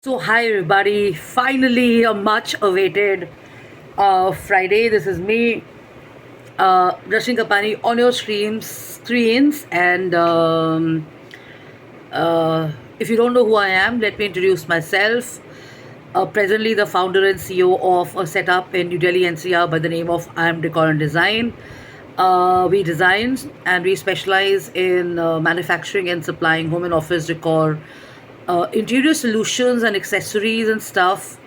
So, hi everybody, finally a much awaited Friday. This is me, Rashmi Kapani, on your screens. And if you don't know who I am, let me introduce myself. Presently, the founder and CEO of a setup in New Delhi, NCR, by the name of I Am Decor and Design. We design and we specialize in manufacturing and supplying home and office decor, interior solutions and accessories and stuff.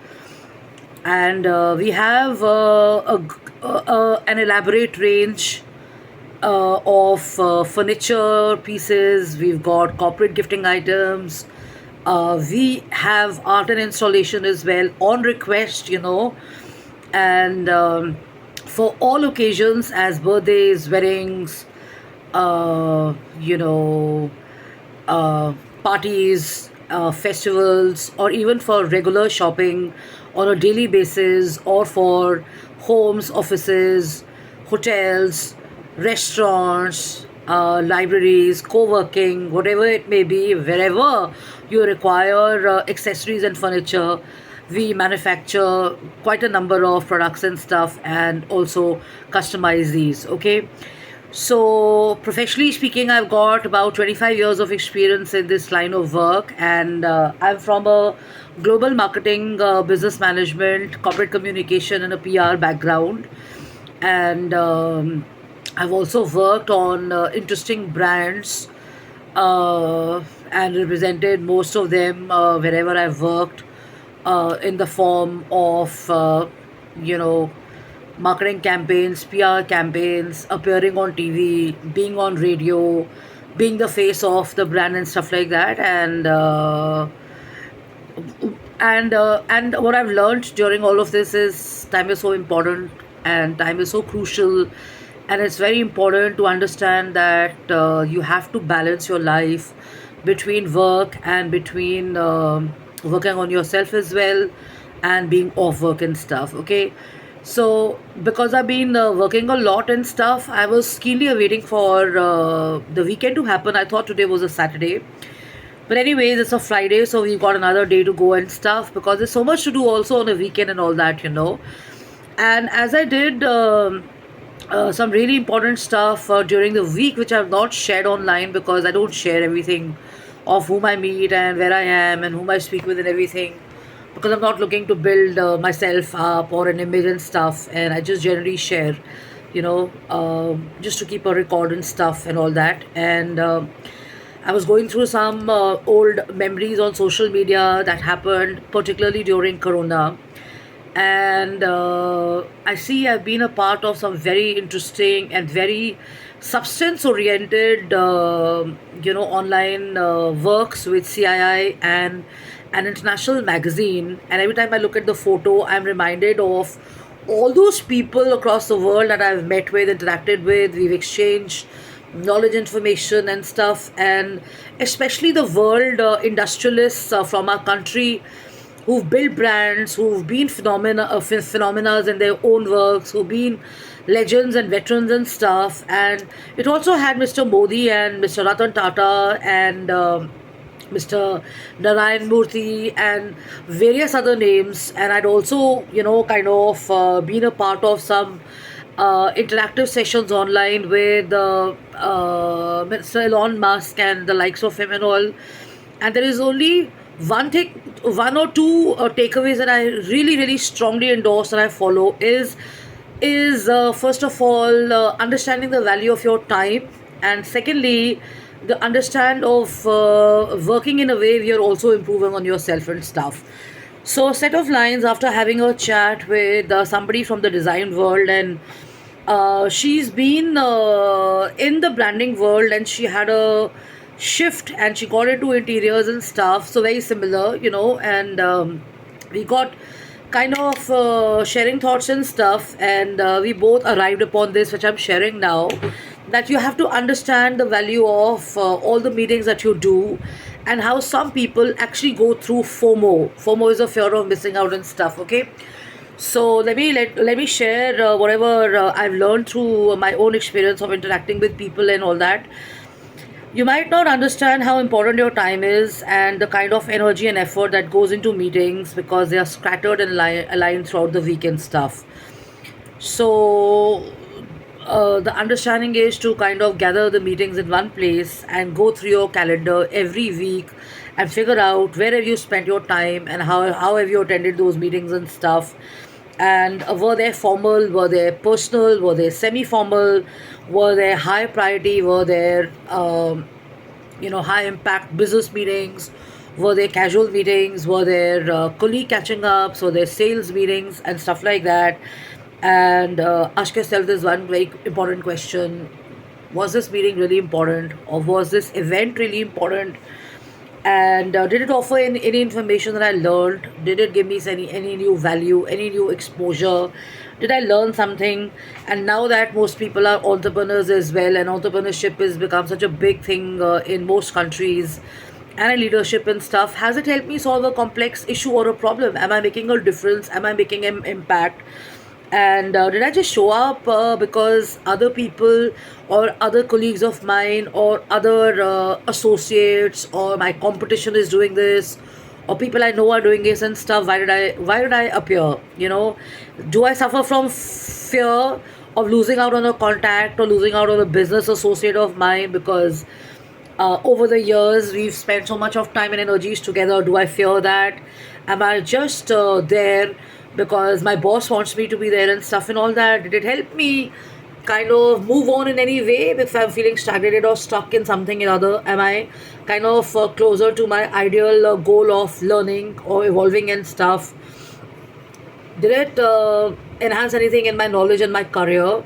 And we have an elaborate range of furniture pieces. We've got corporate gifting items. We have art and installation as well on request, and for all occasions as birthdays, weddings, uh, you know, parties, festivals, or even for regular shopping on a daily basis, or for homes, offices, hotels, restaurants, libraries, co working, whatever it may be, wherever you require accessories and furniture. We manufacture quite a number of products and stuff and also customize these. Okay, so, professionally speaking, I've got about 25 years of experience in this line of work, and I'm from a global marketing, business management, corporate communication, and a PR background. And I've also worked on interesting brands and represented most of them wherever I've worked in the form of, you know, marketing campaigns, PR campaigns, appearing on TV, being on radio, being the face of the brand and stuff like that. And what I've learned during all of this is time is so important and time is so crucial, and it's very important to understand that you have to balance your life between work and between working on yourself as well and being off work and stuff. Okay, so because I've been working a lot and stuff, I was keenly awaiting for the weekend to happen. I thought today was a Saturday, but anyways, it's a Friday, so we've got another day to go and stuff because there's so much to do also on a weekend and all that. And as I did some really important stuff during the week, which I've not shared online because I don't share everything of whom I meet and where I am and whom I speak with and everything, because I'm not looking to build myself up or an image and stuff, and I just generally share, just to keep a record and stuff and all that. And I was going through some old memories on social media that happened, particularly during Corona. And I see I've been a part of some very interesting and very substance oriented, online works with CII and an international magazine. And every time I look at the photo, I'm reminded of all those people across the world that I've met with, interacted with, we've exchanged knowledge, information, and stuff, and especially the world industrialists from our country who've built brands, who've been phenomena in their own works, who've been legends and veterans and stuff. And it also had Mr. Modi and Mr. Ratan Tata and Mr. Narayan Murthy and various other names. And I'd also, kind of been a part of some interactive sessions online with Mr. Elon Musk and the likes of him and all. And there is only one or two takeaways that I really, really strongly endorse and I follow is first of all understanding the value of your time, and secondly, the understand of working in a way where you're also improving on yourself and stuff. So, a set of lines after having a chat with somebody from the design world, and she's been in the branding world, and she had a shift and she got into interiors and stuff. So, very similar, and we got kind of sharing thoughts and stuff, and we both arrived upon this, which I'm sharing now, that you have to understand the value of all the meetings that you do and how some people actually go through FOMO is a fear of missing out and stuff. Okay, so let me share whatever I've learned through my own experience of interacting with people and all that. You might not understand how important your time is and the kind of energy and effort that goes into meetings because they are scattered and aligned throughout the week and stuff. So, the understanding is to kind of gather the meetings in one place and go through your calendar every week and figure out where have you spent your time and how have you attended those meetings and stuff. And were they formal, were they personal, were they semi formal, were they high priority, were there high impact business meetings, were there casual meetings, were there colleague catching ups, were there sales meetings and stuff like that. And ask yourself this one very important question: was this meeting really important, or was this event really important? And did it offer any information that I learned? Did it give me any new value, any new exposure? Did I learn something? And now that most people are entrepreneurs as well, and entrepreneurship has become such a big thing in most countries, and leadership and stuff, has it helped me solve a complex issue or a problem? Am I making a difference? Am I making an impact? And did I just show up because other people or other colleagues of mine or other associates or my competition is doing this, or people I know are doing this and stuff? Why did I appear? Do I suffer from fear of losing out on a contact or losing out on a business associate of mine because over the years we've spent so much of time and energies together? Do I fear that? Am I just there because my boss wants me to be there and stuff and all that? Did it help me kind of move on in any way if I'm feeling stagnated or stuck in something or other? Am I kind of closer to my ideal goal of learning or evolving and stuff? Did it enhance anything in my knowledge and my career?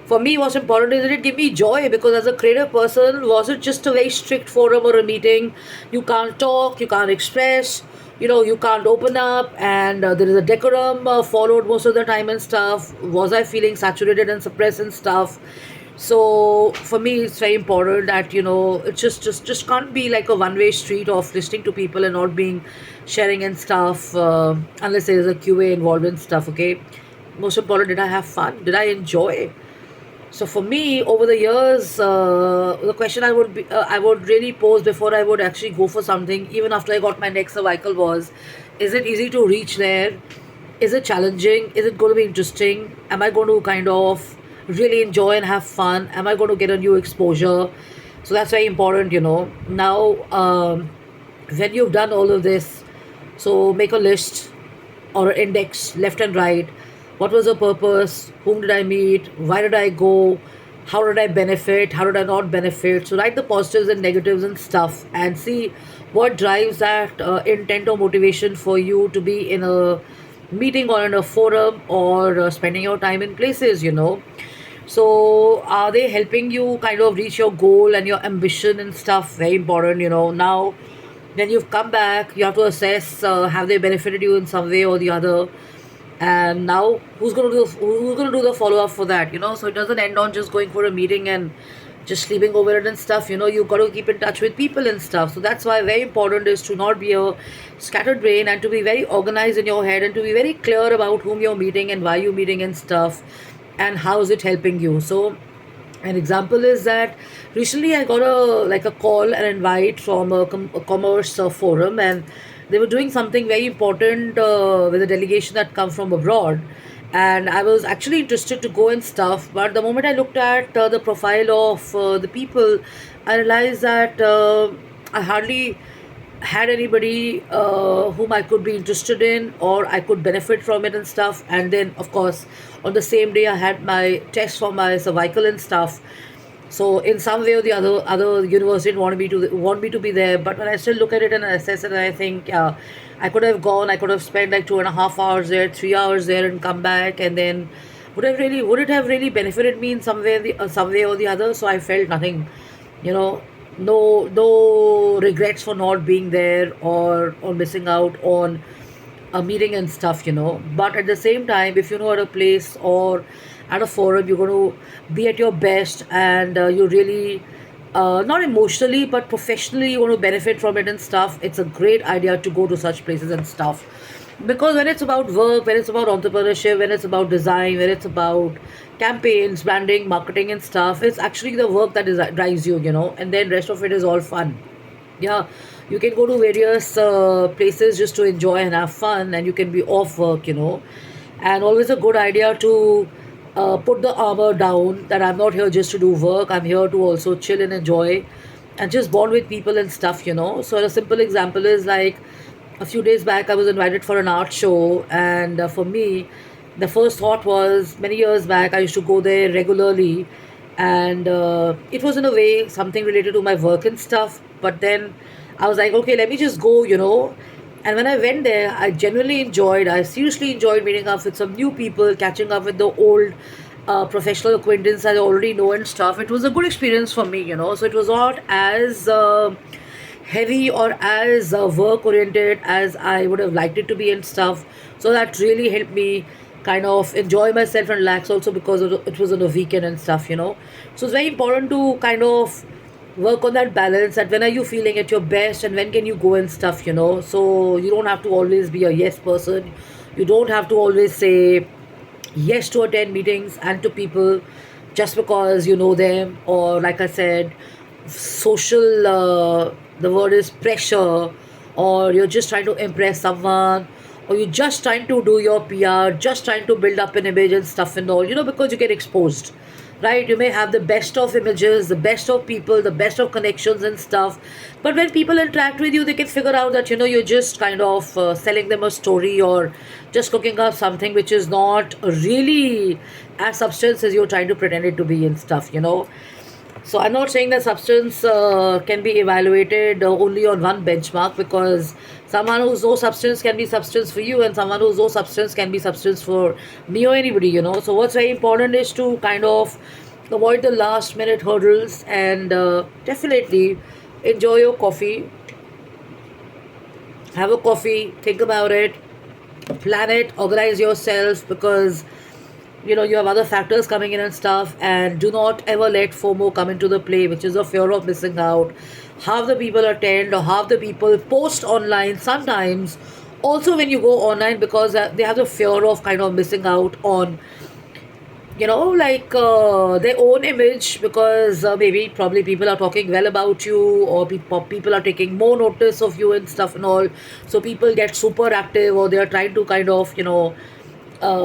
For me, what's important is, did it give me joy? Because as a creative person, was it just a very strict forum or a meeting? You can't talk, you can't express, you can't open up, and there is a decorum followed most of the time and stuff. Was I feeling saturated and suppressed and stuff? So for me, it's very important that it just can't be like a one-way street of listening to people and not being sharing and stuff, unless there is a QA involved in stuff. Okay, most important, did I have fun? Did I enjoy? So for me, over the years, the question I would really pose before I would actually go for something, even after I got my next cervical, was: is it easy to reach there? Is it challenging? Is it going to be interesting? Am I going to kind of really enjoy and have fun? Am I going to get a new exposure? So that's very important. Now, when you've done all of this, so make a list or an index, left and right. What was the purpose? Whom did I meet? Why did I go? How did I benefit? How did I not benefit? So write the positives and negatives and stuff, and see what drives that intent or motivation for you to be in a meeting or in a forum or spending your time in places. So are they helping you kind of reach your goal and your ambition and stuff? Very important. Now when you've come back, you have to assess, have they benefited you in some way or the other? And now who's going to do the follow up for that? So it doesn't end on just going for a meeting and just sleeping over it and stuff. You've got to keep in touch with people and stuff. So that's why very important is to not be a scattered brain, and to be very organized in your head, and to be very clear about whom you're meeting and why you're meeting and stuff, and how is it helping you. So an example is that recently I got a call, an invite from a commerce forum, and they were doing something very important with a delegation that come from abroad. And I was actually interested to go and stuff, but the moment I looked at the profile of the people, I realized that I hardly had anybody whom I could be interested in or I could benefit from it and stuff. And then, of course, on the same day, I had my test for my cervical and stuff. So in some way or the other universe didn't want me to be there. But when I still look at it and assess it, I think I could have gone. I could have spent like 2.5 hours there, 3 hours there, and come back. And then would it have really benefited me in some way or the other? So I felt nothing. You know, no regrets for not being there or missing out on a meeting and stuff. But at the same time, if at a place or at a forum, you're going to be at your best, and you really, not emotionally but professionally, you want to benefit from it and stuff. It's a great idea to go to such places and stuff, because when it's about work, when it's about entrepreneurship, when it's about design, when it's about campaigns, branding, marketing, and stuff. It's actually the work that drives you, and then rest of it is all fun. Yeah, you can go to various places just to enjoy and have fun, and you can be off work, and always a good idea to put the armor down, that I'm not here just to do work, I'm here to also chill and enjoy and just bond with people and stuff, so a simple example is like a few days back I was invited for an art show, and for me the first thought was, many years back I used to go there regularly, and it was in a way something related to my work and stuff, but then I was like, okay, let me just go, and when I went there, I genuinely enjoyed, I seriously enjoyed meeting up with some new people, catching up with the old professional acquaintance I already know and stuff. It was a good experience for me, so it was not as heavy or as work oriented as I would have liked it to be and stuff. So that really helped me kind of enjoy myself and relax also, because it was on a weekend and stuff, So it's very important to kind of work on that balance, that when are you feeling at your best and when can you go and stuff, So you don't have to always be a yes person. You don't have to always say yes to attend meetings and to people just because you know them, or like I said, social, the word is pressure, or you're just trying to impress someone, or you're just trying to do your PR, just trying to build up an image and stuff and all, because you get exposed, right? You may have the best of images, the best of people, the best of connections and stuff, but when people interact with you, they can figure out that you're just kind of selling them a story, or just cooking up something which is not really as substance as you're trying to pretend it to be and stuff, So I'm not saying that substance can be evaluated only on one benchmark, because someone who's no substance can be substance for you, and someone who's no substance can be substance for me or anybody, So what's very important is to kind of avoid the last minute hurdles, and definitely enjoy your coffee. Have a coffee, think about it, plan it, organize yourself, because you have other factors coming in and stuff, and do not ever let FOMO come into the play, which is a fear of missing out. Half the people attend, or half the people post online sometimes also when you go online, because they have the fear of kind of missing out on like their own image, because maybe probably people are talking well about you, or people are taking more notice of you and stuff and all, so people get super active, or they are trying to kind of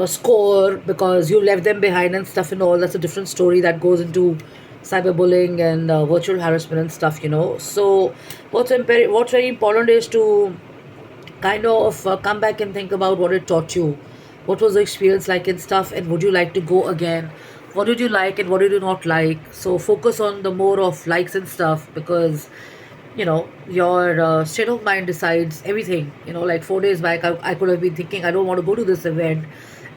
score because you left them behind and stuff and all. That's a different story that goes into cyberbullying and virtual harassment and stuff, So what's very important is to kind of come back and think about what it taught you. What was the experience like and stuff, and would you like to go again? What did you like and what did you not like? So focus on the more of likes and stuff, because your state of mind decides everything. Like 4 days back, I could have been thinking I don't want to go to this event,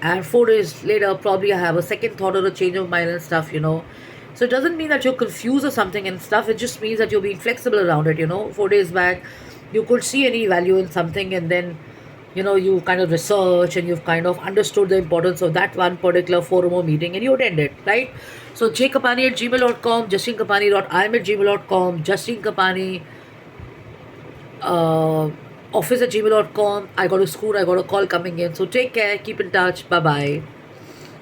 and 4 days later probably I have a second thought or a change of mind and stuff. So it doesn't mean that you're confused or something and stuff. It just means that you're being flexible around it. 4 days back you could see any value in something, and then you kind of research and you've kind of understood the importance of that one particular forum or meeting, and you attend it, right? So jkapani@gmail.com, justinekapani.im@gmail.com, Justine Kapani office@gmail.com. I got a school, I got a call coming in. So take care, keep in touch, bye bye.